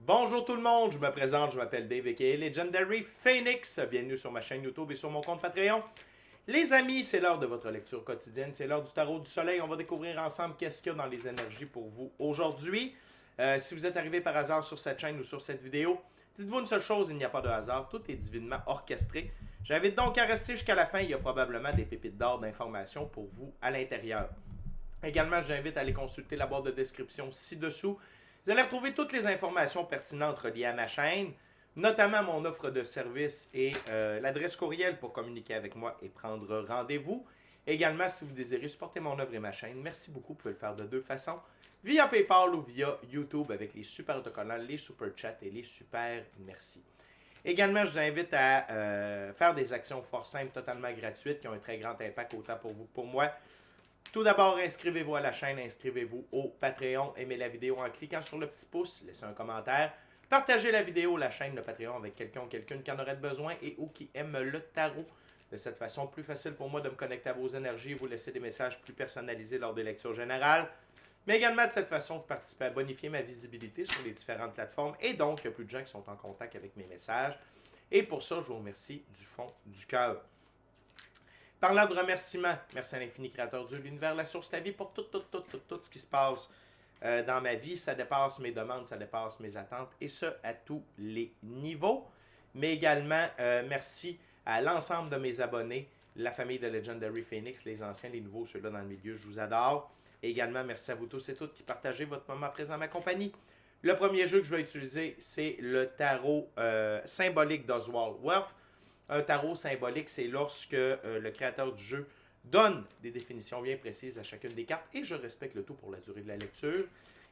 Bonjour tout le monde, je me présente, je m'appelle Dave aka Legendary Phoenix. Bienvenue sur ma chaîne YouTube et sur mon compte Patreon. Les amis, c'est l'heure de votre lecture quotidienne, c'est l'heure du tarot du soleil. On va découvrir ensemble qu'est-ce qu'il y a dans les énergies pour vous aujourd'hui. Si vous êtes arrivé par hasard sur cette chaîne ou sur cette vidéo, dites-vous une seule chose, il n'y a pas de hasard, tout est divinement orchestré. J'invite donc à rester jusqu'à la fin, il y a probablement des pépites d'or d'informations pour vous à l'intérieur. Également, j'invite à aller consulter la barre de description ci-dessous. Vous allez retrouver toutes les informations pertinentes reliées à ma chaîne, notamment mon offre de service et l'adresse courriel pour communiquer avec moi et prendre rendez-vous. Également, si vous désirez supporter mon œuvre et ma chaîne, merci beaucoup, vous pouvez le faire de deux façons, via PayPal ou via YouTube avec les super autocollants, les super chats et les super merci. Également, je vous invite à faire des actions fort simples, totalement gratuites, qui ont un très grand impact autant pour vous que pour moi. Tout d'abord, inscrivez-vous à la chaîne, inscrivez-vous au Patreon, aimez la vidéo en cliquant sur le petit pouce, laissez un commentaire, partagez la vidéo, la chaîne, le Patreon avec quelqu'un ou quelqu'une qui en aurait besoin et ou qui aime le tarot. De cette façon, plus facile pour moi de me connecter à vos énergies et vous laisser des messages plus personnalisés lors des lectures générales. Mais également, de cette façon, vous participez à bonifier ma visibilité sur les différentes plateformes et donc, il y a plus de gens qui sont en contact avec mes messages. Et pour ça, je vous remercie du fond du cœur. Parlant de remerciements, merci à l'infini créateur Dieu, l'univers, la source, la vie, pour tout ce qui se passe dans ma vie. Ça dépasse mes demandes, ça dépasse mes attentes, et ce, à tous les niveaux. Mais également, merci à l'ensemble de mes abonnés, la famille de Legendary Phoenix, les anciens, les nouveaux, ceux-là dans le milieu, je vous adore. Et également, merci à vous tous et toutes qui partagez votre moment présent à ma compagnie. Le premier jeu que je vais utiliser, c'est le tarot symbolique d'Oswald Wealth. Un tarot symbolique, c'est lorsque le créateur du jeu donne des définitions bien précises à chacune des cartes et je respecte le tout pour la durée de la lecture.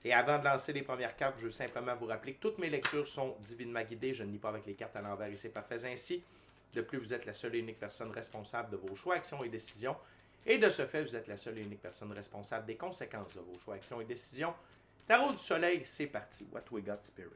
Et avant de lancer les premières cartes, je veux simplement vous rappeler que toutes mes lectures sont divinement guidées. Je ne lis pas avec les cartes à l'envers et c'est parfait ainsi. De plus, vous êtes la seule et unique personne responsable de vos choix, actions et décisions. Et de ce fait, vous êtes la seule et unique personne responsable des conséquences de vos choix, actions et décisions. Tarot du soleil, c'est parti. What we got, Spirit?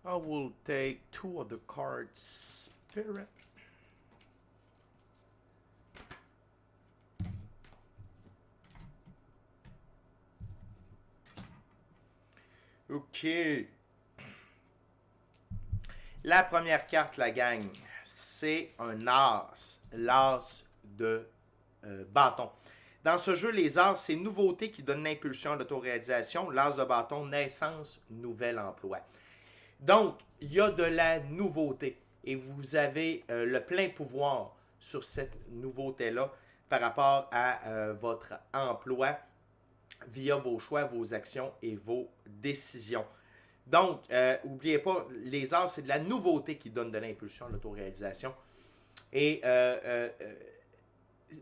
I will take two of the cards, Spirit. OK. La première carte, la gang, c'est un as. L'as de bâton. Dans ce jeu, les as, c'est nouveauté qui donne l'impulsion à l'autoréalisation. L'as de bâton, naissance, nouvel emploi. Donc, il y a de la nouveauté et vous avez le plein pouvoir sur cette nouveauté-là par rapport à votre emploi via vos choix, vos actions et vos décisions. Donc, n'oubliez pas, les arts, c'est de la nouveauté qui donne de l'impulsion à l'autoréalisation. Et,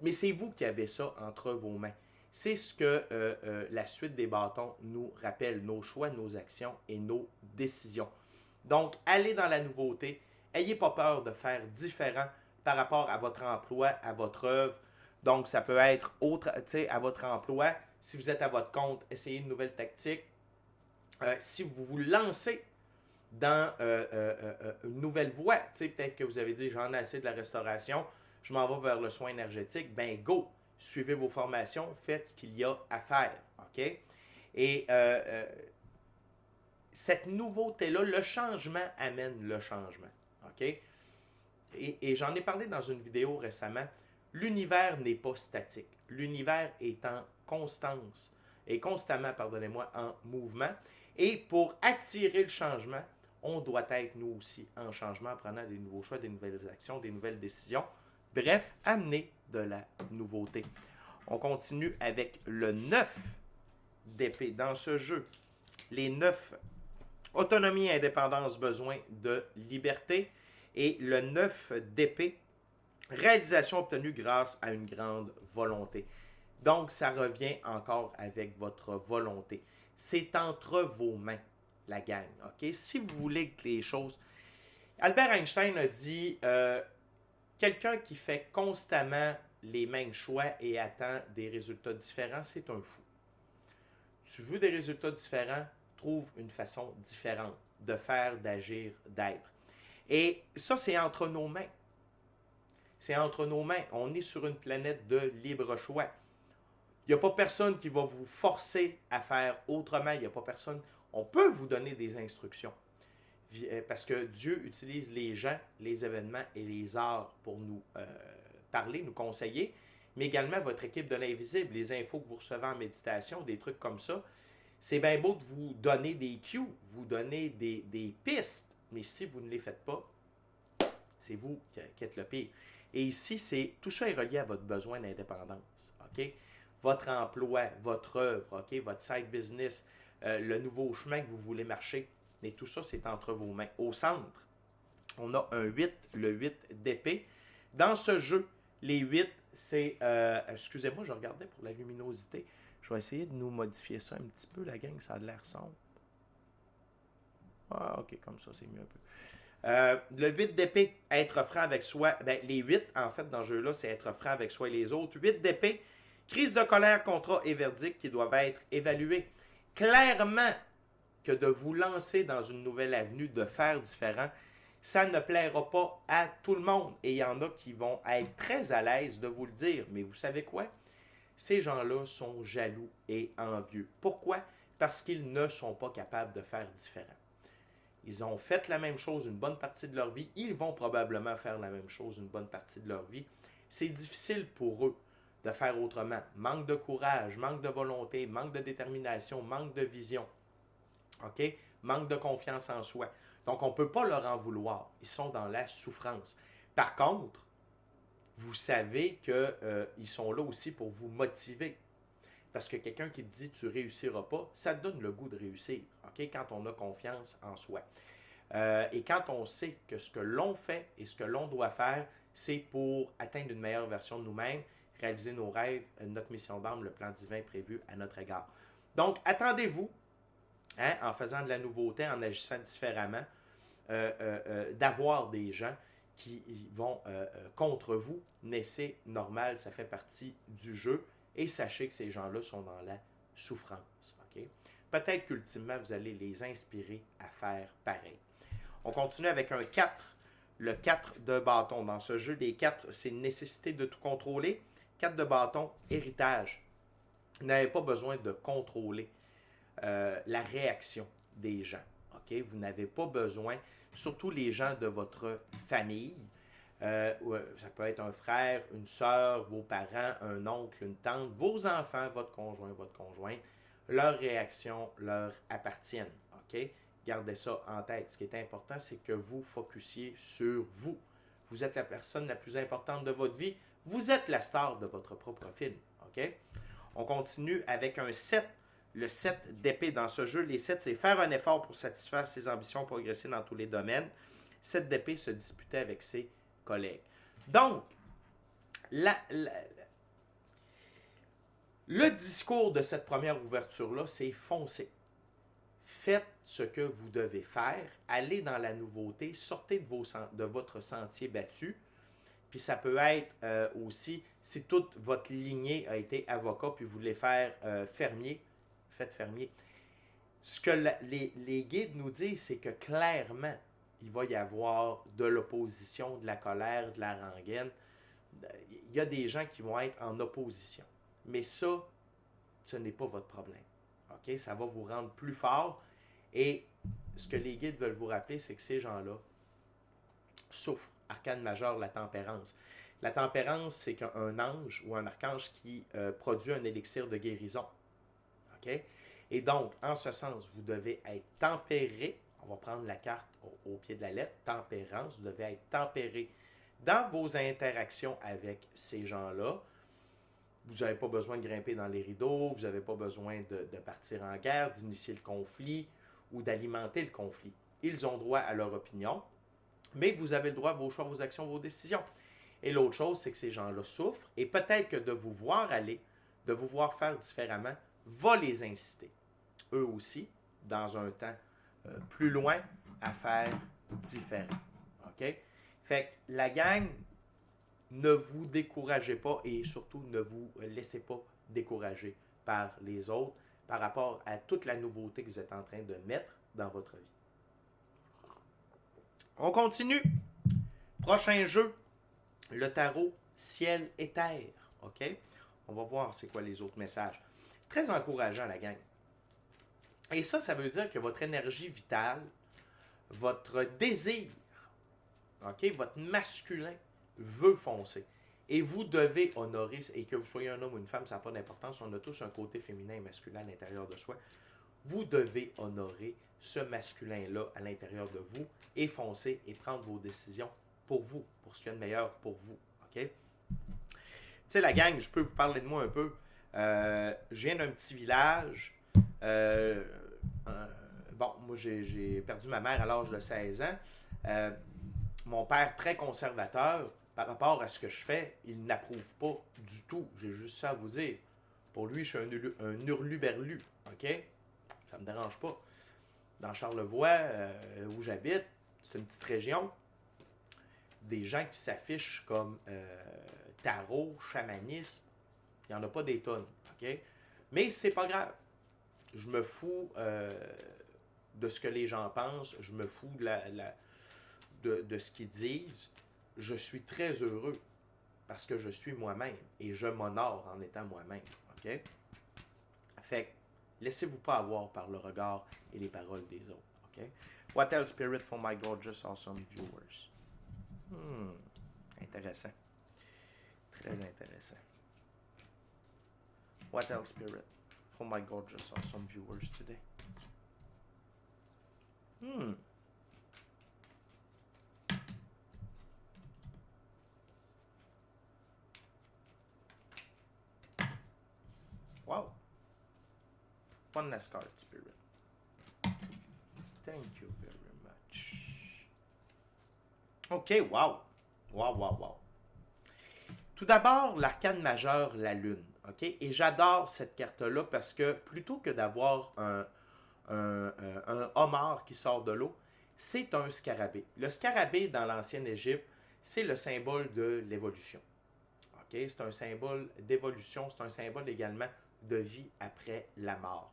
mais c'est vous qui avez ça entre vos mains. C'est ce que la suite des bâtons nous rappelle, nos choix, nos actions et nos décisions. Donc, allez dans la nouveauté. Ayez pas peur de faire différent par rapport à votre emploi, à votre œuvre. Donc, ça peut être autre, à votre emploi. Si vous êtes à votre compte, essayez une nouvelle tactique. Si vous vous lancez dans une nouvelle voie, peut-être que vous avez dit j'en ai assez de la restauration, je m'en vais vers le soin énergétique, ben go, suivez vos formations, faites ce qu'il y a à faire, ok? Et cette nouveauté-là, le changement amène le changement, ok? Et j'en ai parlé dans une vidéo récemment, l'univers n'est pas statique, l'univers est en constance, et constamment, pardonnez-moi, en mouvement. Et pour attirer le changement, on doit être nous aussi en changement, en prenant des nouveaux choix, des nouvelles actions, des nouvelles décisions. Bref, amener de la nouveauté. On continue avec le 9 d'épée. Dans ce jeu, les 9, autonomie, indépendance, besoin de liberté. Et le 9 d'épée, réalisation obtenue grâce à une grande volonté. Donc, ça revient encore avec votre volonté. C'est entre vos mains, la gang. OK? Si vous voulez que les choses... Albert Einstein a dit quelqu'un qui fait constamment les mêmes choix et attend des résultats différents, c'est un fou. Tu veux des résultats différents, trouve une façon différente de faire, d'agir, d'être. Et ça, c'est entre nos mains. C'est entre nos mains. On est sur une planète de libre choix. Il n'y a pas personne qui va vous forcer à faire autrement. Il n'y a pas personne. On peut vous donner des instructions. Parce que Dieu utilise les gens, les événements et les arts pour nous parler, nous conseiller, mais également votre équipe de l'invisible, les infos que vous recevez en méditation, des trucs comme ça. C'est bien beau de vous donner des cues, vous donner des pistes, mais si vous ne les faites pas, c'est vous qui êtes le pire. Et ici, tout ça est relié à votre besoin d'indépendance. OK? Votre emploi, votre œuvre, OK? Votre side business, le nouveau chemin que vous voulez marcher. Mais tout ça, c'est entre vos mains. Au centre, on a un 8, le 8 d'épée. Dans ce jeu, les 8, c'est... excusez-moi, je regardais pour la luminosité. Je vais essayer de nous modifier ça un petit peu, la gang, ça a l'air sombre. Ah, ok, comme ça, c'est mieux un peu. Le 8 d'épée, être franc avec soi. Ben, les 8, en fait, dans ce jeu-là, c'est être franc avec soi et les autres. 8 d'épée, crise de colère, contrat et verdict qui doivent être évalués. Clairement que de vous lancer dans une nouvelle avenue, de faire différent, ça ne plaira pas à tout le monde. Et il y en a qui vont être très à l'aise de vous le dire. Mais vous savez quoi? Ces gens-là sont jaloux et envieux. Pourquoi? Parce qu'ils ne sont pas capables de faire différent. Ils ont fait la même chose une bonne partie de leur vie. Ils vont probablement faire la même chose une bonne partie de leur vie. C'est difficile pour eux de faire autrement. Manque de courage, manque de volonté, manque de détermination, manque de vision. OK? Manque de confiance en soi. Donc, on ne peut pas leur en vouloir. Ils sont dans la souffrance. Par contre, vous savez qu'ils sont là aussi pour vous motiver. Parce que quelqu'un qui te dit « tu ne réussiras pas », ça te donne le goût de réussir, OK? Quand on a confiance en soi. Et quand on sait que ce que l'on fait et ce que l'on doit faire, c'est pour atteindre une meilleure version de nous-mêmes, réaliser nos rêves, notre mission d'âme, le plan divin prévu à notre égard. Donc, attendez-vous, en faisant de la nouveauté, en agissant différemment, d'avoir des gens qui vont contre vous, mais c'est normal, ça fait partie du jeu. Et sachez que ces gens-là sont dans la souffrance. Okay? Peut-être qu'ultimement, vous allez les inspirer à faire pareil. On continue avec un 4. Le 4 de bâton. Dans ce jeu, les 4, c'est une nécessité de tout contrôler. 4 de bâton, héritage. Vous n'avez pas besoin de contrôler la réaction des gens. Okay? Vous n'avez pas besoin, surtout les gens de votre famille, ça peut être un frère, une sœur, vos parents, un oncle, une tante, vos enfants, votre conjointe, leurs réactions leur appartiennent. OK? Gardez ça en tête. Ce qui est important, c'est que vous focussiez sur vous. Vous êtes la personne la plus importante de votre vie. Vous êtes la star de votre propre film. OK? On continue avec un 7. Le 7 d'épée dans ce jeu. Les 7, c'est faire un effort pour satisfaire ses ambitions, progresser dans tous les domaines. 7 d'épée se disputait avec ses collègues. Donc, le discours de cette première ouverture-là, c'est foncez. Faites ce que vous devez faire, allez dans la nouveauté, sortez de votre sentier battu. Puis ça peut être aussi, si toute votre lignée a été avocat, puis vous voulez faire fermier, faites fermier. Ce que les guides nous disent, c'est que clairement, il va y avoir de l'opposition, de la colère, de la rengaine. Il y a des gens qui vont être en opposition. Mais ça, ce n'est pas votre problème. OK? Ça va vous rendre plus fort. Et ce que les guides veulent vous rappeler, c'est que ces gens-là souffrent. Arcane majeur, la tempérance. La tempérance, c'est qu'un ange ou un archange qui produit un élixir de guérison. OK? Et donc, en ce sens, vous devez être tempéré. On va prendre la carte au pied de la lettre, tempérance. Vous devez être tempéré dans vos interactions avec ces gens-là. Vous n'avez pas besoin de grimper dans les rideaux, vous n'avez pas besoin de partir en guerre, d'initier le conflit ou d'alimenter le conflit. Ils ont droit à leur opinion, mais vous avez le droit à vos choix, vos actions, vos décisions. Et l'autre chose, c'est que ces gens-là souffrent et peut-être que de vous voir aller, de vous voir faire différemment, va les inciter, eux aussi, dans un temps plus loin, à faire différent. OK? Fait que la gang, ne vous découragez pas et surtout ne vous laissez pas décourager par les autres par rapport à toute la nouveauté que vous êtes en train de mettre dans votre vie. On continue. Prochain jeu, le tarot ciel et terre. OK? On va voir c'est quoi les autres messages. Très encourageant, la gang. Et ça veut dire que votre énergie vitale, votre désir, OK, votre masculin veut foncer. Et vous devez honorer, et que vous soyez un homme ou une femme, ça n'a pas d'importance, on a tous un côté féminin et masculin à l'intérieur de soi. Vous devez honorer ce masculin-là à l'intérieur de vous et foncer et prendre vos décisions pour vous, pour ce qu'il y a de meilleur pour vous. OK? Tu sais, la gang, je peux vous parler de moi un peu. Je viens d'un petit village. Bon, moi, j'ai perdu ma mère à l'âge de 16 ans. Mon père, très conservateur, par rapport à ce que je fais, il n'approuve pas du tout. J'ai juste ça à vous dire. Pour lui, je suis un hurluberlu. OK? Ça ne me dérange pas. Dans Charlevoix, où j'habite, c'est une petite région. Des gens qui s'affichent comme tarot, chamanisme, il n'y en a pas des tonnes. OK? Mais c'est pas grave. Je me fous de ce que les gens pensent. Je me fous de ce qu'ils disent. Je suis très heureux parce que je suis moi-même et je m'honore en étant moi-même. OK? Fait que laissez-vous pas avoir par le regard et les paroles des autres. OK? What else, Spirit, for my gorgeous, awesome viewers? Intéressant. Très intéressant. What else, Spirit, for my gorgeous, awesome viewers today? Wow. Funness card, Spirit. Thank you very much. OK, wow. Wow. Tout d'abord, l'arcane majeur, la lune. OK? Et j'adore cette carte-là parce que plutôt que d'avoir un homard qui sort de l'eau, c'est un scarabée. Le scarabée, dans l'ancienne Égypte, c'est le symbole de l'évolution. OK? C'est un symbole d'évolution, c'est un symbole également de vie après la mort.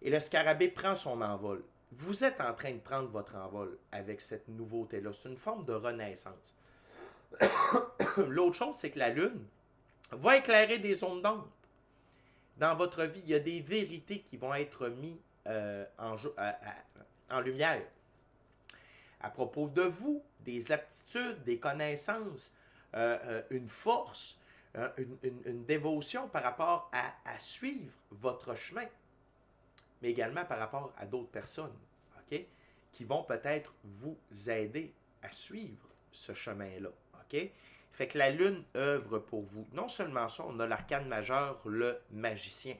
Et le scarabée prend son envol. Vous êtes en train de prendre votre envol avec cette nouveauté-là. C'est une forme de renaissance. L'autre chose, c'est que la lune va éclairer des zones d'ombre. Dans votre vie, il y a des vérités qui vont être mises en lumière. À propos de vous, des aptitudes, des connaissances, une force, une dévotion par rapport à suivre votre chemin, mais également par rapport à d'autres personnes, OK, qui vont peut-être vous aider à suivre ce chemin-là. OK? Fait que la lune œuvre pour vous. Non seulement ça, on a l'arcane majeur, le magicien.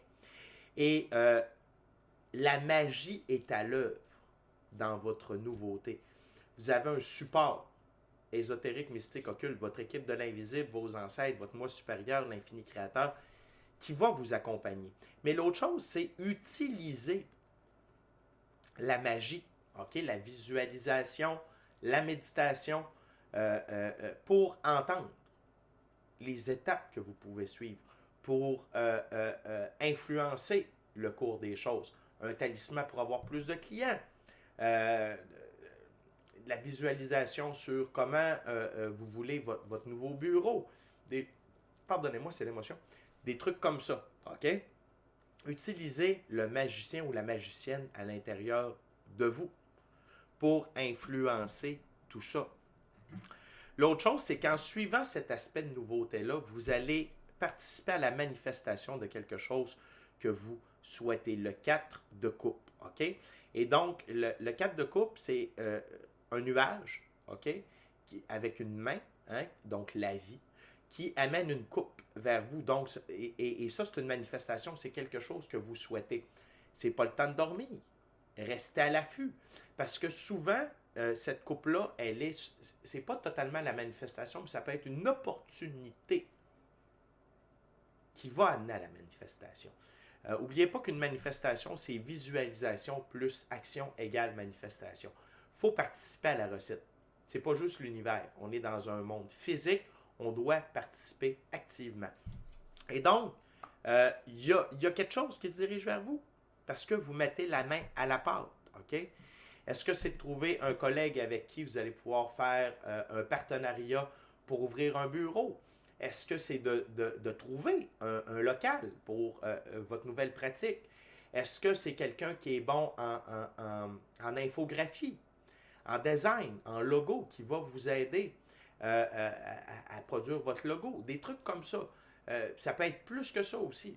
Et la magie est à l'œuvre dans votre nouveauté. Vous avez un support ésotérique, mystique, occulte, votre équipe de l'invisible, vos ancêtres, votre moi supérieur, l'infini créateur, qui va vous accompagner. Mais l'autre chose, c'est utiliser la magie, OK? La visualisation, la méditation, pour entendre les étapes que vous pouvez suivre, pour influencer le cours des choses. Un talisman pour avoir plus de clients. La visualisation sur comment vous voulez votre nouveau bureau. Pardonnez-moi, c'est l'émotion. Des trucs comme ça. OK? Utilisez le magicien ou la magicienne à l'intérieur de vous pour influencer tout ça. L'autre chose, c'est qu'en suivant cet aspect de nouveauté-là, vous allez participer à la manifestation de quelque chose que vous souhaitez. Le 4 de coupe, OK? Et donc, le 4 de coupe, c'est un nuage, OK? Avec une main, hein? Donc la vie, qui amène une coupe vers vous. Donc, et ça, c'est une manifestation, c'est quelque chose que vous souhaitez. C'est pas le temps de dormir. Restez à l'affût. Parce que souvent, cette coupe-là, c'est pas totalement la manifestation, mais ça peut être une opportunité qui va amener à la manifestation. N'oubliez pas qu'une manifestation, c'est visualisation plus action égale manifestation. Il faut participer à la recette. C'est pas juste l'univers. On est dans un monde physique, On doit participer activement. Et donc, il y a quelque chose qui se dirige vers vous parce que vous mettez la main à la pâte. OK? Est-ce que c'est de trouver un collègue avec qui vous allez pouvoir faire un partenariat pour ouvrir un bureau? Est-ce que c'est de trouver un local pour votre nouvelle pratique? Est-ce que c'est quelqu'un qui est bon en infographie, en design, en logo, qui va vous aider à produire votre logo? Des trucs comme ça. Ça peut être plus que ça aussi,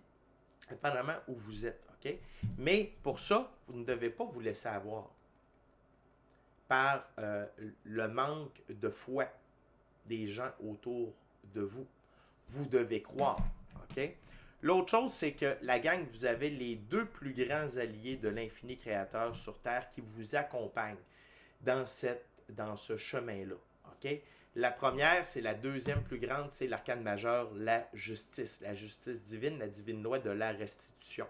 dépendamment où vous êtes. OK? Mais pour ça, vous ne devez pas vous laisser avoir par le manque de foi des gens autour de vous. Vous devez croire. OK? L'autre chose, c'est que la gang, vous avez les deux plus grands alliés de l'infini créateur sur Terre qui vous accompagnent dans ce chemin-là. OK? La première, c'est la deuxième plus grande, c'est l'arcane majeur, la justice divine, la divine loi de la restitution.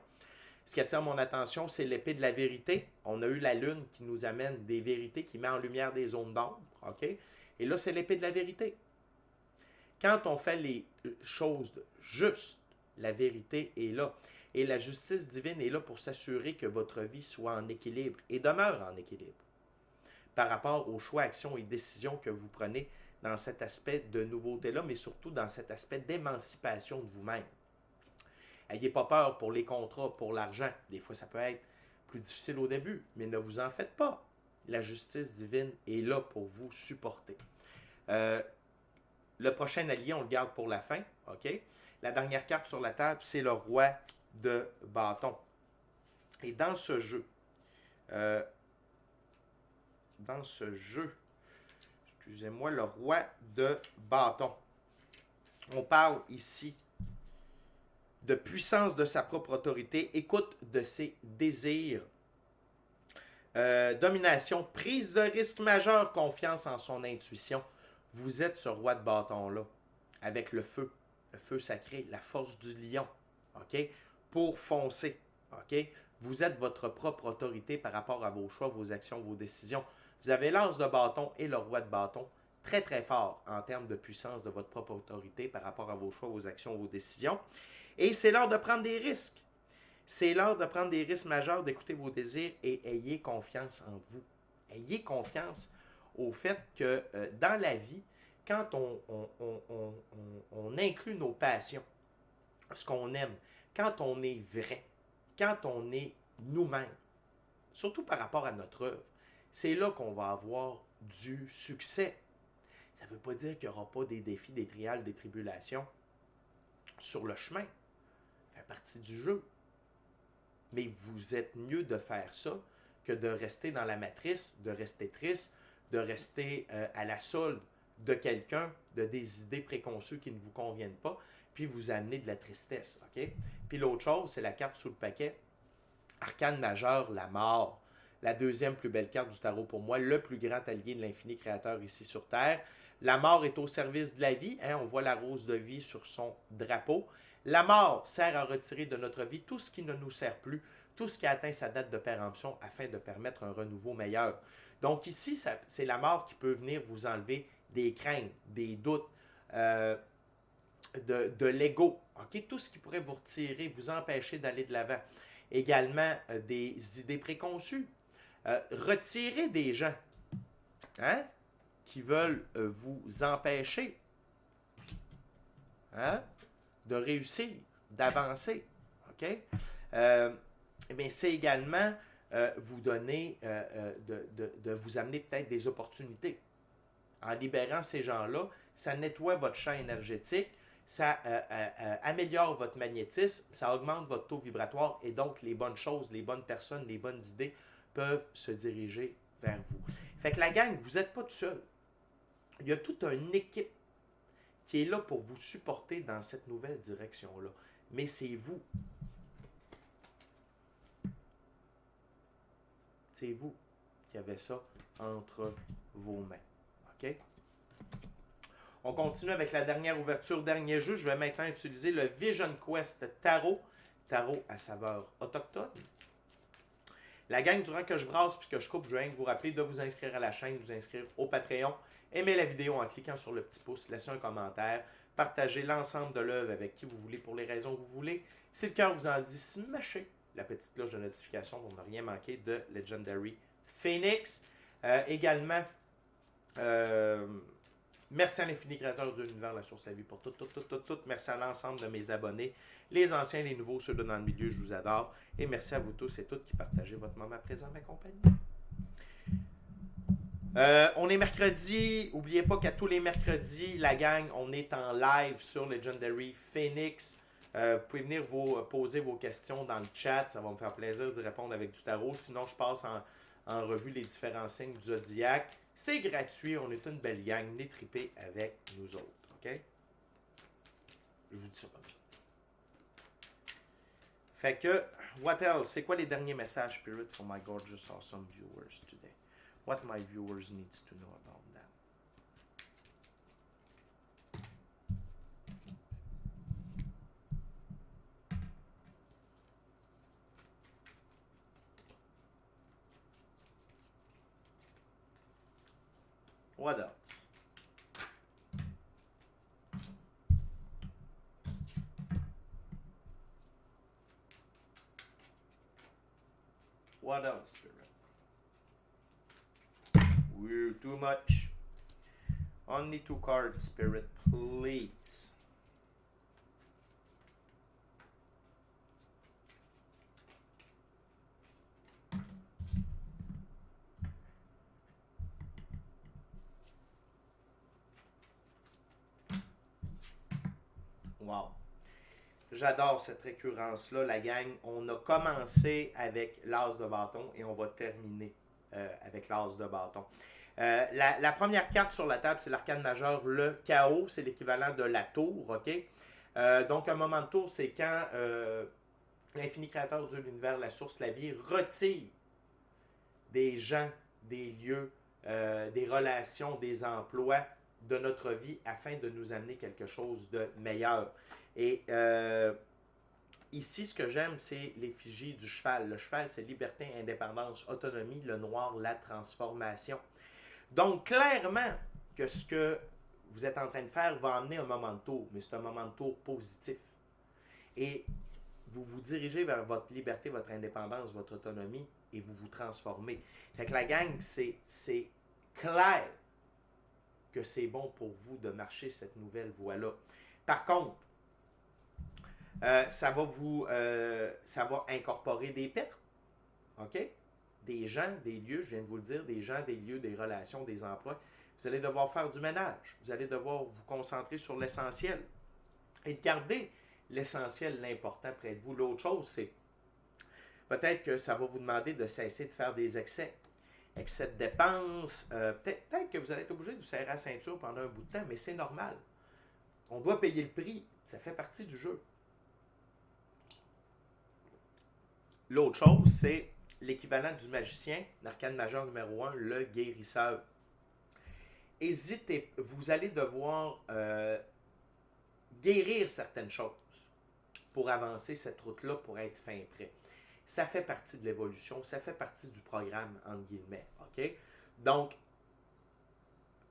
Ce qui attire mon attention, c'est l'épée de la vérité. On a eu la lune qui nous amène des vérités, qui met en lumière des zones d'ombre. OK? Et là, c'est l'épée de la vérité. Quand on fait les choses justes, la vérité est là. Et la justice divine est là pour s'assurer que votre vie soit en équilibre et demeure en équilibre par rapport aux choix, actions et décisions que vous prenez dans cet aspect de nouveauté-là, mais surtout dans cet aspect d'émancipation de vous-même. N'ayez pas peur pour les contrats, pour l'argent. Des fois, ça peut être plus difficile au début, mais ne vous en faites pas. La justice divine est là pour vous supporter. Le prochain allié, on le garde pour la fin. OK? La dernière carte sur la table, c'est le roi de bâton. Et dans ce jeu, excusez-moi, le roi de bâton, on parle ici de puissance de sa propre autorité, écoute de ses désirs, domination, prise de risque majeur, confiance en son intuition. Vous êtes ce roi de bâton-là, avec le feu sacré, la force du lion, OK? Pour foncer, OK? Vous êtes votre propre autorité par rapport à vos choix, vos actions, vos décisions. Vous avez l'as de bâton et le roi de bâton, très très fort en termes de puissance de votre propre autorité par rapport à vos choix, vos actions, vos décisions. Et c'est l'heure de prendre des risques. C'est l'heure de prendre des risques majeurs, d'écouter vos désirs et ayez confiance en vous. Ayez confiance au fait que dans la vie, quand on inclut nos passions, ce qu'on aime, quand on est vrai, quand on est nous-mêmes, surtout par rapport à notre œuvre, c'est là qu'on va avoir du succès. Ça ne veut pas dire qu'il n'y aura pas des défis, des trials, des tribulations sur le chemin. Ça fait partie du jeu. Mais vous êtes mieux de faire ça que de rester dans la matrice, de rester triste, de rester à la solde de quelqu'un, de des idées préconçues qui ne vous conviennent pas, puis vous amener de la tristesse. OK? Puis l'autre chose, c'est la carte sous le paquet. Arcane majeur, la mort. La deuxième plus belle carte du tarot pour moi, le plus grand allié de l'infini créateur ici sur Terre. La mort est au service de la vie. Hein? On voit la rose de vie sur son drapeau. La mort sert à retirer de notre vie tout ce qui ne nous sert plus, tout ce qui a atteint sa date de péremption afin de permettre un renouveau meilleur. Donc ici, c'est la mort qui peut venir vous enlever des craintes, des doutes, de l'ego. Okay? Tout ce qui pourrait vous retirer, vous empêcher d'aller de l'avant. Également, des idées préconçues. Retirer des gens qui veulent vous empêcher de réussir, d'avancer. OK? Mais c'est également vous donner, de vous amener peut-être des opportunités. En libérant ces gens-là, ça nettoie votre champ énergétique, ça améliore votre magnétisme, ça augmente votre taux vibratoire et donc les bonnes choses, les bonnes personnes, les bonnes idées peuvent se diriger vers vous. Fait que la gang, vous n'êtes pas tout seul. Il y a toute une équipe qui est là pour vous supporter dans cette nouvelle direction-là. Mais c'est vous. C'est vous qui avez ça entre vos mains. OK? On continue avec la dernière ouverture, dernier jeu. Je vais maintenant utiliser le Vision Quest Tarot. Tarot à saveur autochtone. La gang, durant que je brasse puis que je coupe, je viens de vous rappeler de vous inscrire à la chaîne, de vous inscrire au Patreon, Aimez la vidéo en cliquant sur le petit pouce, laissez un commentaire, partagez l'ensemble de l'œuvre avec qui vous voulez pour les raisons que vous voulez. Si le cœur vous en dit, smashez la petite cloche de notification pour ne rien manquer de Legendary Phoenix. Également, merci à l'infini créateur de l'univers, la source, la vie pour tout. Merci à l'ensemble de mes abonnés, les anciens, les nouveaux, ceux dans le milieu, je vous adore. Et merci à vous tous et toutes qui partagez votre moment présent, ma compagnie. On est mercredi. N'oubliez pas qu'à tous les mercredis, la gang, on est en live sur Legendary Phoenix. Vous pouvez venir poser vos questions dans le chat. Ça va me faire plaisir d'y répondre avec du tarot. Sinon, je passe en revue les différents signes du zodiaque. C'est gratuit. On est une belle gang. Venez triper avec nous autres. OK? Je vous dis ça comme ça. Fait que, what else? C'est quoi les derniers messages, Spirit, for my gorgeous, awesome viewers today? What my viewers need to know about that? What else? What else, Spirit? We're too much. Only 2 cards, Spirit, please. Wow. J'adore cette récurrence-là, la gang. On a commencé avec l'as de bâton et on va terminer avec l'as de bâton. La première carte sur la table, c'est l'arcane majeur, le chaos. C'est l'équivalent de la tour, OK? Donc, un moment de tour, c'est quand l'infini créateur de l'univers, la source, la vie, retire des gens, des lieux, des relations, des emplois de notre vie afin de nous amener quelque chose de meilleur. Et ici, ce que j'aime, c'est l'effigie du cheval. Le cheval, c'est liberté, indépendance, autonomie. Le noir, la transformation. Donc, clairement, que ce que vous êtes en train de faire va amener un moment de tour, mais c'est un moment de tour positif. Et vous vous dirigez vers votre liberté, votre indépendance, votre autonomie, et vous vous transformez. Fait que la gang, c'est clair que c'est bon pour vous de marcher cette nouvelle voie-là. Par contre, ça va incorporer des pertes, OK? Des gens, des lieux, je viens de vous le dire, des gens, des lieux, des relations, des emplois. Vous allez devoir faire du ménage. Vous allez devoir vous concentrer sur l'essentiel et de garder l'essentiel, l'important près de vous. L'autre chose, c'est peut-être que ça va vous demander de cesser de faire des excès de dépenses. Peut-être que vous allez être obligé de vous serrer la ceinture pendant un bout de temps, mais c'est normal. On doit payer le prix. Ça fait partie du jeu. L'autre chose, c'est l'équivalent du magicien, l'arcane majeur numéro 1, le guérisseur. Hésitez, vous allez devoir guérir certaines choses pour avancer cette route-là, pour être fin prêt. Ça fait partie de l'évolution, ça fait partie du programme, entre guillemets. OK? Donc,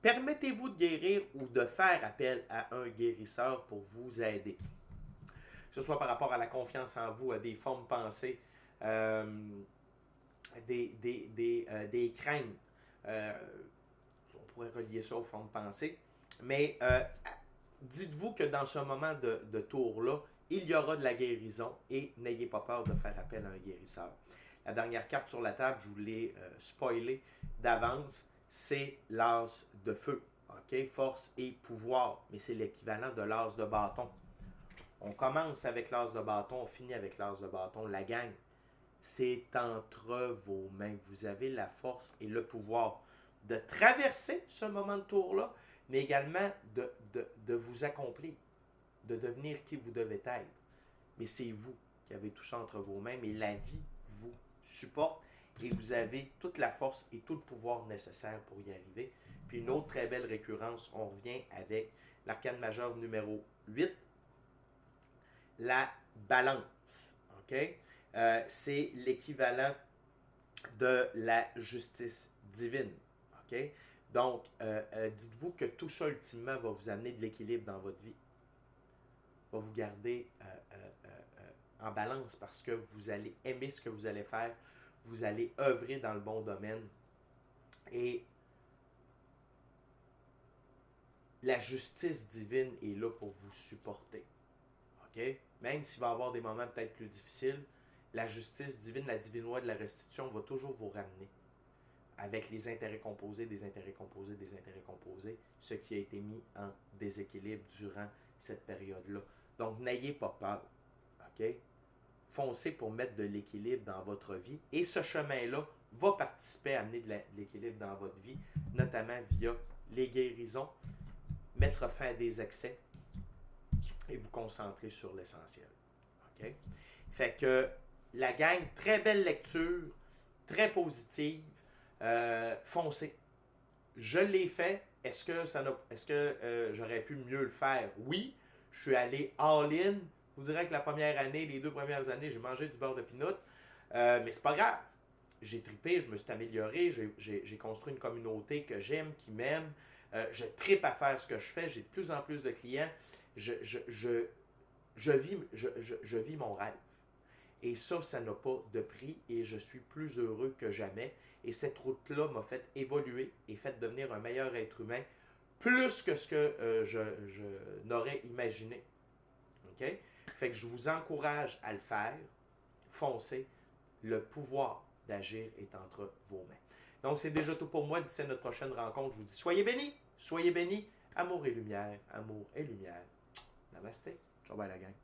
permettez-vous de guérir ou de faire appel à un guérisseur pour vous aider. Que ce soit par rapport à la confiance en vous, à des formes pensées, des craintes. On pourrait relier ça aux formes pensées. Mais dites-vous que dans ce moment de tour-là, il y aura de la guérison et n'ayez pas peur de faire appel à un guérisseur. La dernière carte sur la table, je vous l'ai spoilé d'avance, c'est l'as de feu. Okay? Force et pouvoir, mais c'est l'équivalent de l'as de bâton. On commence avec l'as de bâton, on finit avec l'as de bâton. La gang, c'est entre vos mains. Vous avez la force et le pouvoir de traverser ce moment de tour-là, mais également de vous accomplir, de devenir qui vous devez être. Mais c'est vous qui avez tout ça entre vos mains, mais la vie vous supporte et vous avez toute la force et tout le pouvoir nécessaire pour y arriver. Puis une autre très belle récurrence, on revient avec l'arcane majeur numéro 8, la balance. OK? C'est l'équivalent de la justice divine. OK? Donc, dites-vous que tout ça, ultimement, va vous amener de l'équilibre dans votre vie. Va vous garder en balance parce que vous allez aimer ce que vous allez faire. Vous allez œuvrer dans le bon domaine. Et la justice divine est là pour vous supporter. OK? Même s'il va y avoir des moments peut-être plus difficiles, la justice divine, la divine loi de la restitution va toujours vous ramener avec les intérêts composés, des intérêts composés, des intérêts composés, ce qui a été mis en déséquilibre durant cette période-là. Donc, n'ayez pas peur. OK? Foncez pour mettre de l'équilibre dans votre vie. Et ce chemin-là va participer à amener de l'équilibre dans votre vie, notamment via les guérisons, mettre fin à des excès et vous concentrer sur l'essentiel. OK? Fait que la gang, très belle lecture, très positive. Foncez. Je l'ai fait. Est-ce que j'aurais pu mieux le faire? Oui. Je suis allé all-in. Je vous dirais que la première année, les 2 premières années, j'ai mangé du beurre de pinot. Mais c'est pas grave. J'ai tripé, je me suis amélioré, j'ai construit une communauté que j'aime, qui m'aime. Je tripe à faire ce que je fais. J'ai de plus en plus de clients. Je vis mon rêve. Et ça n'a pas de prix et je suis plus heureux que jamais. Et cette route-là m'a fait évoluer et fait devenir un meilleur être humain, plus que ce que je n'aurais imaginé. OK? Fait que je vous encourage à le faire. Foncez. Le pouvoir d'agir est entre vos mains. Donc, c'est déjà tout pour moi. D'ici à notre prochaine rencontre, je vous dis soyez bénis, amour et lumière, amour et lumière. Namasté. Ciao, bye la gang.